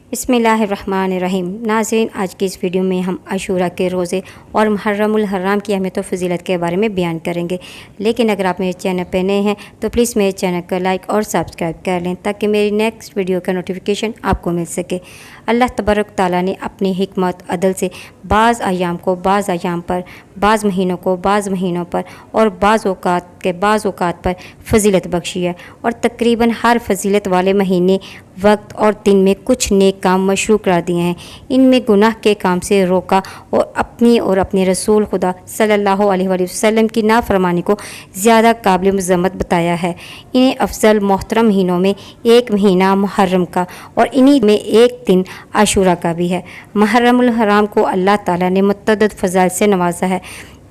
बिस्मिल्लाहिर्रहमानिर्रहीम। नाज़रीन, आज की इस वीडियो में हम आशूरा के रोज़े और मुहर्रमुल हराम की अहमियत और फजीलत के बारे में बयान करेंगे। लेकिन अगर आप मेरे चैनल पर नए हैं तो प्लीज़ मेरे चैनल को लाइक और सब्सक्राइब कर लें ताकि मेरी नेक्स्ट वीडियो का नोटिफिकेशन आपको मिल सके। अल्लाह तबारक ताला ने अपनी हिकमत अदल से बाज़ अय्याम को बाज़ अय्याम पर, बाज़ महीनों को बाज़ महीनों पर और बाज़ औक़ात पर फजीलत बख्शी है और तकरीबन हर फजीलत वाले महीने, वक्त और दिन में कुछ नेक काम मशरू करार दिए हैं। इनमें गुनाह के काम से रोका और अपने रसूल खुदा सल्लल्लाहु अलैहि वसल्लम की नाफरमानी को ज़्यादा काबिल मज़म्मत बताया है। इन्हें अफजल मोहतरम महीनों में एक महीना मुहर्रम का और इन्हीं में एक दिन आशूरा का भी है। मुहर्रमुल हराम को अल्लाह ताला ने मुतअद्दिद फ़ज़ाइल से नवाजा है,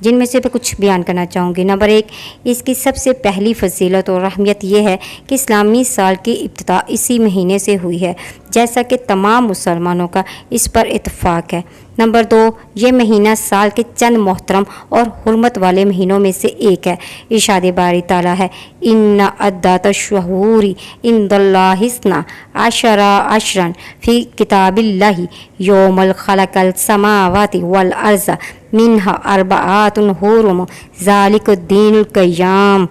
जिनमें से मैं कुछ बयान करना चाहूँगी। नंबर 1, इसकी सबसे पहली फजीलत और अहमियत यह है कि इस्लामी साल की इब्तिदा इसी महीने से हुई है, जैसा कि तमाम मुसलमानों का इस पर इत्तफ़ाक़ है। नंबर 2, ये महीना साल के चंद मोहतरम और हुर्मत वाले महीनों में से एक है। इरशाद बारी ताला है, इन्ना अद्दात शुहूरी इंदल्लाहि इस्ना अशरा अशरन फ़ी किताबिल्लाहि यौमल खलक़ल समावाति वल अर्ज़ मिन्हा अर्बआतुन हुरुम ज़ालिकुद्दीनुल क़य्यिम।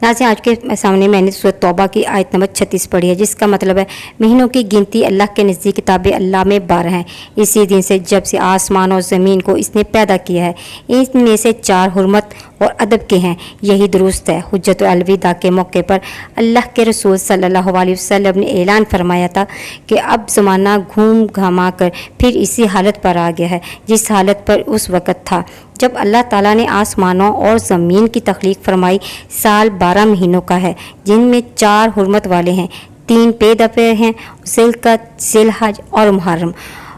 नाज़रीन, आज के सामने मैंने सूरह तौबा की आयत नंबर 36 पढ़ी है, जिसका मतलब है महीनों की गिनती अल्लाह के नज़दीक किताब अल्लाह में 12 हैं। इसी दिन से जब से आसमान और ज़मीन को इसने पैदा किया है, इनमें से 4 हुर्मत और अदब के हैं। यही दुरुस्त है। हुज्जतुल अलविदा के मौके पर अल्लाह के रसूल सल्लल्लाहु अलैहि वसल्लम ने ऐलान फरमाया था कि अब ज़माना घूम घामा कर फिर इसी हालत पर आ गया है जिस हालत पर उस वक़्त था जब अल्लाह ताला ने आसमानों और ज़मीन की तख्लीक फरमाई। साल 12 महीनों का है, जिनमें 4 हुर्मत वाले हैं, 3 पे दफ़े हैं, ज़िलक़द, ज़िलहज और मुहर्रम,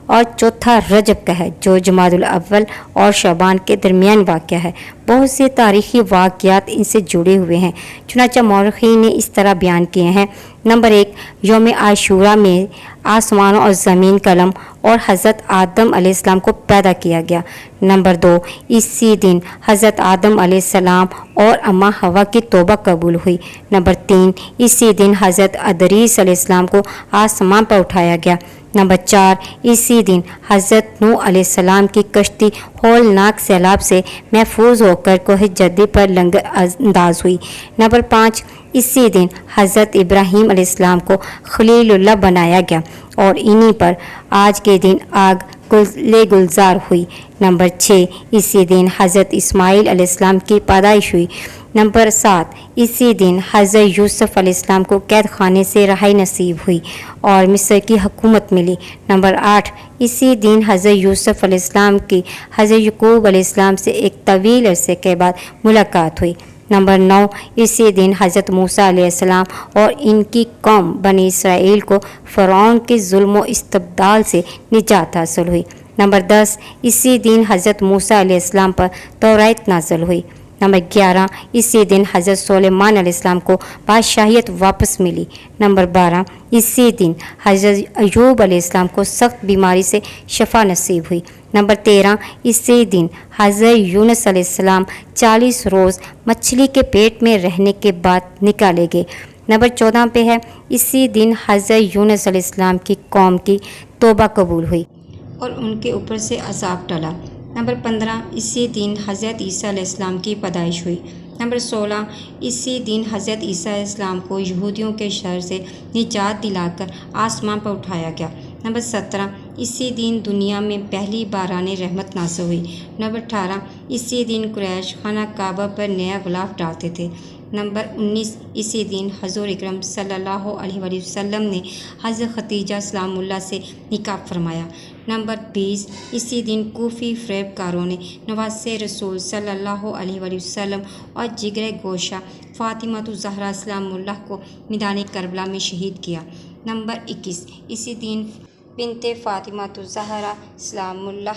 और चौथा रजब का है जो जमादुल अव्वल और शबान के दरमियान वाक़या है। बहुत से तारीख़ी वाक़यात इनसे जुड़े हुए हैं, चुनांचे मौरख़ीन ने इस तरह बयान किए हैं। नंबर 1, यौम आशूरा में आसमानों और ज़मीन कलम और हज़रत आदम अलैहिस्सलाम को पैदा किया गया। नंबर 2, इसी दिन हज़रत आदम अलैहिस्सलाम और अम्मा हवा की तौबा कबूल हुई। नंबर 3, इसी दिन हज़रत अदरीस अलैहिस्सलाम को आसमान पर उठाया गया। नंबर 4, इसी दिन हज़रत नूह अलैहिस्सलाम की कश्ती हौलनाक सैलाब से महफूज होकर कोह जद्दी पर लंगर अंदाज हुई। नंबर 5, इसी दिन हज़रत इब्राहीम अलैहिस्सलाम को खलीलुल्लाह बनाया गया और इन्हीं पर आज के दिन आग गुलजार हुई। नंबर 6, इसी दिन हज़रत इस्माईल अलैहिस्सलाम की पैदाइश हुई। नंबर 7, इसी दिन हज़रत यूसुफ़ अलैहिस्सलाम को कैद खाने से रहाई नसीब हुई और मिस्र की हुकूमत मिली। नंबर 8, इसी दिन हज़रत यूसुफ़ अलैहिस्सलाम की हज़रत याकूब अलैहिस्सलाम से एक तवील अरसे के बाद मुलाकात हुई। नंबर 9, इसी दिन हज़रत मूसा अलैहिस्सलाम और इनकी कौम बनी इसराइल को फ़िरौन के जुल्म व इस्तब्दाल से निजात हासिल हुई। नंबर 10, इसी दिन हज़रत मूसा अलैहिस्सलाम पर तौरात नाज़िल हुई। नंबर 11, इसी दिन हज़रत सुलेमान अलैहिस्सलाम को बादशाहियत वापस मिली। नंबर 12, इसी दिन हज़रत अय्यूब अलैहिस्सलाम को सख्त बीमारी से शफा नसीब हुई। नंबर 13, इसी दिन हज़रत यूनुस अलैहिस्सलाम 40 रोज़ मछली के पेट में रहने के बाद निकाले गए। नंबर 14 पे है, इसी दिन हज़रत यूनुस अलैहिस्सलाम की कौम की तौबा कबूल हुई और उनके ऊपर से अज़ाब टला। नंबर 15, इसी दिन हज़रत ईसा अलैहिस्सलाम की पैदाइश हुई। नंबर 16, इसी दिन हज़रत ईसा अलैहिस्सलाम को यहूदियों के शर से निजात दिलाकर आसमान पर उठाया गया। नंबर 17, इसी दिन दुनिया में पहली बाराने रहमत नाज़िल हुई। नंबर 18, इसी दिन कुरैश खाना काबा पर नया ग़िलाफ़ डालते थे। नंबर 19, इसी दिन हज़ूर अकरम सल्लल्लाहु अलैहि वसल्लम ने हज़रत खदीजा सलामुल्लाह से निकाह फरमाया। नंबर 20, इसी दिन कूफ़ी फ़रेबकारों ने नवासे रसूल सल्लल्लाहु अलैहि वसल्लम और जिगर गोशा फ़ातिमा ज़हरा सलामुल्लाह को मैदान करबला में शहीद किया। नंबर 21, इसी दिन बिनते फ़ातिमा ज़हरा सलामुल्लाह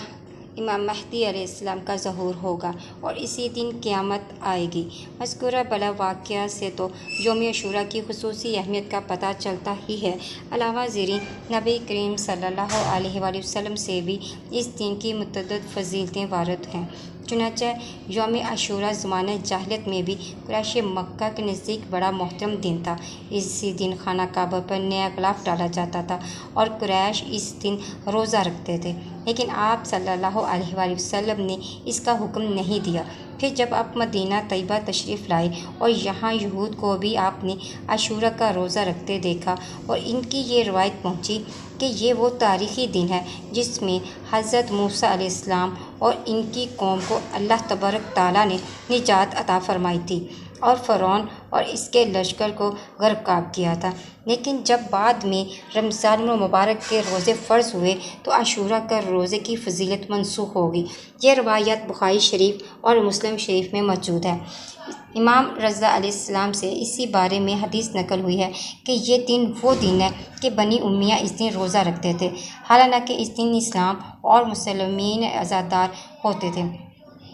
इमाम महदी अलैहिस्सलाम का ज़हूर होगा और इसी दिन क़यामत आएगी। मज़कूरा बला वाक़या से तो यौम आशूरा की ख़ुसूसी अहमियत का पता चलता ही है। अलावा ज़रीन नबी करीम सल्लल्लाहु अलैहि वसल्लम से भी इस दिन की मुतअद्दिद फ़ज़ीलतें वारिद हैं। चुनांचे यौम आशूरा ज़माने जाहिलियत में भी कुरैश मक्का के नज़दीक बड़ा मोहतरम दिन था। इसी दिन खाना काबा पर नया ग़िलाफ़ डाला जाता था और कुरैश इस दिन रोज़ा रखते थे, लेकिन आप सल्लल्लाहु अलैहि वसल्लम ने इसका हुक्म नहीं दिया। फिर जब आप मदीना तैयबा तशरीफ़ लाए और यहाँ यहूद को भी आपने आशूरा का रोज़ा रखते देखा और इनकी ये रवायत पहुँची कि ये वो तारीख़ी दिन है जिसमें हज़रत मूसा अलैहिस्सलाम और इनकी कौम को अल्लाह तबारक ताला ने निजात अता फ़रमाई थी और फ़िरौन और इसके लश्कर को गर्क़ाब किया था। लेकिन जब बाद में रमज़ान मुबारक के रोज़े फ़र्ज़ हुए तो आशूरा का रोज़े की फ़जीलत मनसूख होगी। ये रवायत बुखारी शरीफ और मुस्लिम शरीफ में मौजूद है। इमाम रज़ा अलैहिस्सलाम से इसी बारे में हदीस नकल हुई है कि ये दिन वो दिन है कि बनी उम्मिया इस दिन रोज़ा रखते थे, हालांकि इस दिन इस्लाम और मुसलमान आज़ादार होते थे।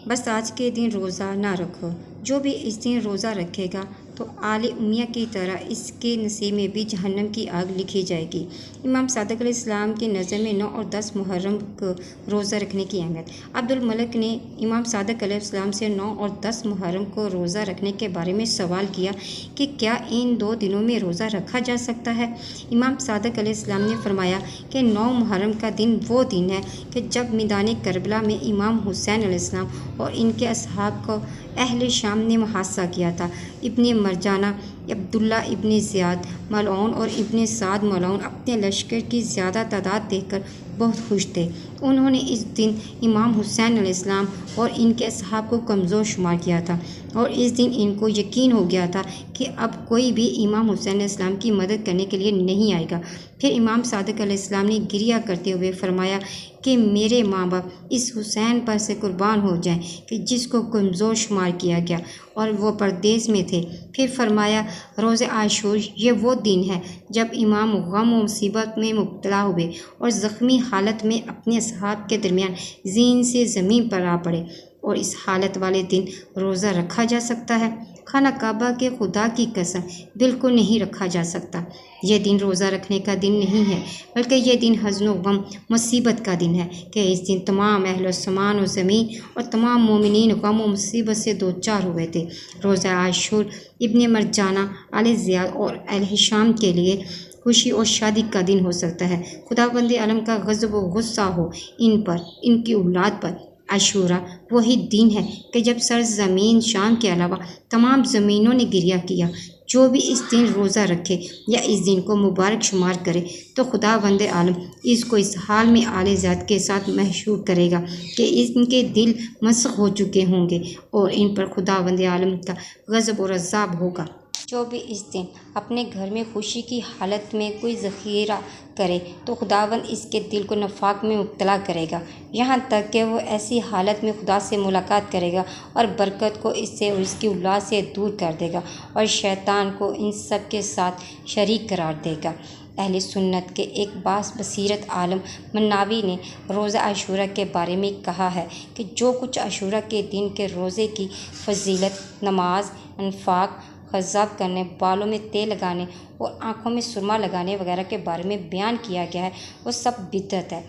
बस आज के दिन रोज़ा ना रखो। जो भी इस दिन रोज़ा रखेगा तो आले उम्मिया की तरह इसके नसीब में भी जहन्नम की आग लिखी जाएगी। इमाम सादिक अलैहिस्सलाम की नज़र में 9 और 10 मुहर्रम को रोज़ा रखने की अहमियत। अब्दुल मलिक ने इमाम सादिक अलैहिस्सलाम से 9 और 10 मुहर्रम को रोज़ा रखने के बारे में सवाल किया कि क्या इन 2 दिनों में रोज़ा रखा जा सकता है। इमाम सादिक अलैहिस्सलाम ने फरमाया कि 9 मुहर्रम का दिन वो दिन है कि जब मैदान करबला में इमाम हुसैन अलैहिस्सलाम और इनके असहाब को अहले शाम ने मुहासा किया था। इब्ने मरजाना, अब्दुल्ला इब्ने ज़ियाद मलऊन और इब्ने साद मलऊन अपने लश्कर की ज़्यादा तादाद देखकर बहुत खुश थे। उन्होंने इस दिन इमाम हुसैन अलैहिस्सलाम और इनके असहाब को कमज़ोर शुमार किया था और इस दिन इनको यकीन हो गया था कि अब कोई भी इमाम हुसैन अलैहिस्सलाम की मदद करने के लिए नहीं आएगा। फिर इमाम सादिक अलैहिस्सलाम ने गिरिया करते हुए फरमाया कि मेरे माँ बाप इस हुसैन पर से कुर्बान हो जाएं कि जिसको कमज़ोर शुमार किया गया और वो परदेश में थे। फिर फरमाया रोज़े आशूर ये वो दिन है जब इमाम गम व मुसीबत में मुब्तला हुए और ज़ख्मी हालत में अपने असहाब के दरमियान ज़ीन से ज़मीन पर आ पड़े और इस हालत वाले दिन रोज़ा रखा जा सकता है। खाना काबा के खुदा की कसम बिल्कुल नहीं रखा जा सकता। यह दिन रोज़ा रखने का दिन नहीं है, बल्कि यह दिन हज़्न व गम मुसीबत का दिन है कि इस दिन तमाम अहले समान व ज़मीन और तमाम मोमिनीन गम व मुसीबत से दो चार हुए थे। रोज़ा आशूर इब्ने मरजाना आले ज़ियाद और अहले शाम के लिए खुशी और शादी का दिन हो सकता है। खुदावंद आलम का गज़ब व गुस्सा हो इन पर, इनकी औलाद पर। आशूरा वही दिन है कि जब सरज़मीन शाम के अलावा तमाम ज़मीनों ने गिरिया किया। जो भी इस दिन रोज़ा रखे या इस दिन को मुबारक शुमार करे तो खुदावंद आलम इसको इस हाल में आले ज़ात के साथ महशूर करेगा कि इनके दिल मस्ख हो चुके होंगे और इन पर खुदावंद आलम का गज़ब और अज़ाब होगा। जो भी इस दिन अपने घर में खुशी की हालत में कोई ज़ख़ीरा करे तो खुदावंद इसके दिल को नफाक में मुब्तला करेगा, यहाँ तक कि वो ऐसी हालत में खुदा से मुलाकात करेगा और बरकत को इससे और इसकी औलाद से दूर कर देगा और शैतान को इन सब के साथ शरीक करार देगा। अहले सुन्नत के एक बास बसीरत आलम मन्नावी ने रोज़ा आशूरा के बारे में कहा है कि जो कुछ आशूरा के दिन के रोज़े की फजीलत, नमाज, इन्फाक, ख़ज़ाब करने, बालों में तेल लगाने और आँखों में सुरमा लगाने वगैरह के बारे में बयान किया गया है वो सब बिदअत है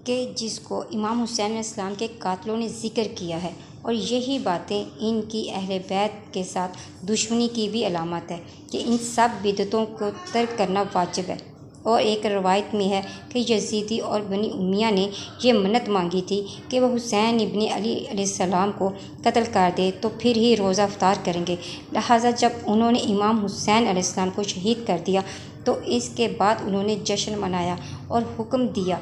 कि जिसको इमाम हुसैन अलैहिस्सलाम के कातलों ने ज़िक्र किया है और यही बातें इनकी अहले बैत के साथ दुश्मनी की भी अलामत है कि इन सब बिदअतों को तर्क करना वाजिब है। और एक रवायत में है कि यजीदी और बनी उम्मिया ने यह मन्नत मांगी थी कि वह हुसैन इब्ने अली अलैहिस्सलाम को कत्ल कर दे तो फिर ही रोज़ा अफ्तार करेंगे। लिहाजा जब उन्होंने इमाम हुसैन अलैहिस्सलाम को शहीद कर दिया तो इसके बाद उन्होंने जश्न मनाया और हुक्म दिया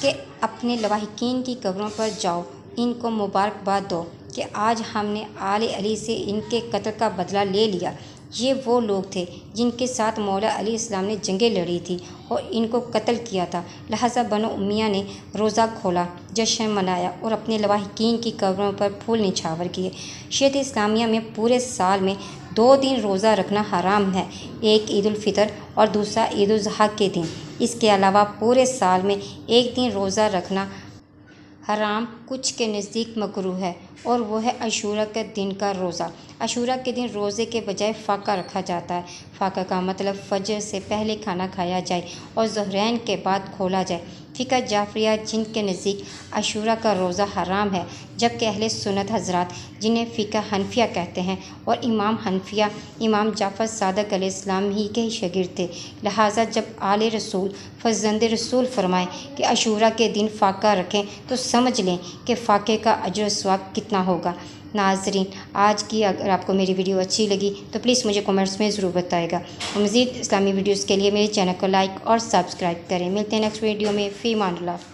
कि अपने लवाहिकीन की कब्रों पर जाओ, इनको मुबारकबाद दो कि आज हमने आले अली से इनके कत्ल का बदला ले लिया। ये वो लोग थे जिनके साथ मौला अली इस्लाम ने जंगें लड़ी थी और इनको कत्ल किया था। लिहाजा बनो उम्मिया ने रोज़ा खोला, जश्न मनाया और अपने लवाहिकीन की कब्रों पर फूल निछावर किए। शरीयत इस्लामिया में पूरे साल में 2 दिन रोज़ा रखना हराम है, एक ईद उल फितर और दूसरा ईद उल ज़ुहा के दिन। इसके अलावा पूरे साल में एक दिन रोज़ा रखना हराम कुछ के नज़दीक मकरूह है और वो है आशूरा के दिन का रोज़ा। आशूरा के दिन रोज़े के बजाय फ़ाका रखा जाता है। फ़ाका का मतलब फजर से पहले खाना खाया जाए और ज़ुहरैन के बाद खोला जाए। फ़िक़्ह जाफ़रिया जिनके नज़दीक आशूरा का रोज़ा हराम है, जबकि अहले सुन्नत हज़रात जिन्हें फ़िक़्ह हनफिया कहते हैं और इमाम हनफिया इमाम जाफ़र सादिक़ अलैहिस्सलाम ही के शागिर्द थे। लिहाजा जब आले रसूल फ़र्ज़ंद रसूल फरमाए कि आशूरा के दिन फ़ाका रखें तो समझ लें कि फ़ाके का अजर सवाब कितना होगा। नाज़रीन, आज की अगर आपको मेरी वीडियो अच्छी लगी तो प्लीज़ मुझे कमेंट्स में ज़रूर बताइएगा। मज़ीद इस्लामी वीडियोज़ के लिए मेरे चैनल को लाइक और सब्सक्राइब करें। मिलते हैं नेक्स्ट वीडियो में। फ़ी अमान अल्लाह।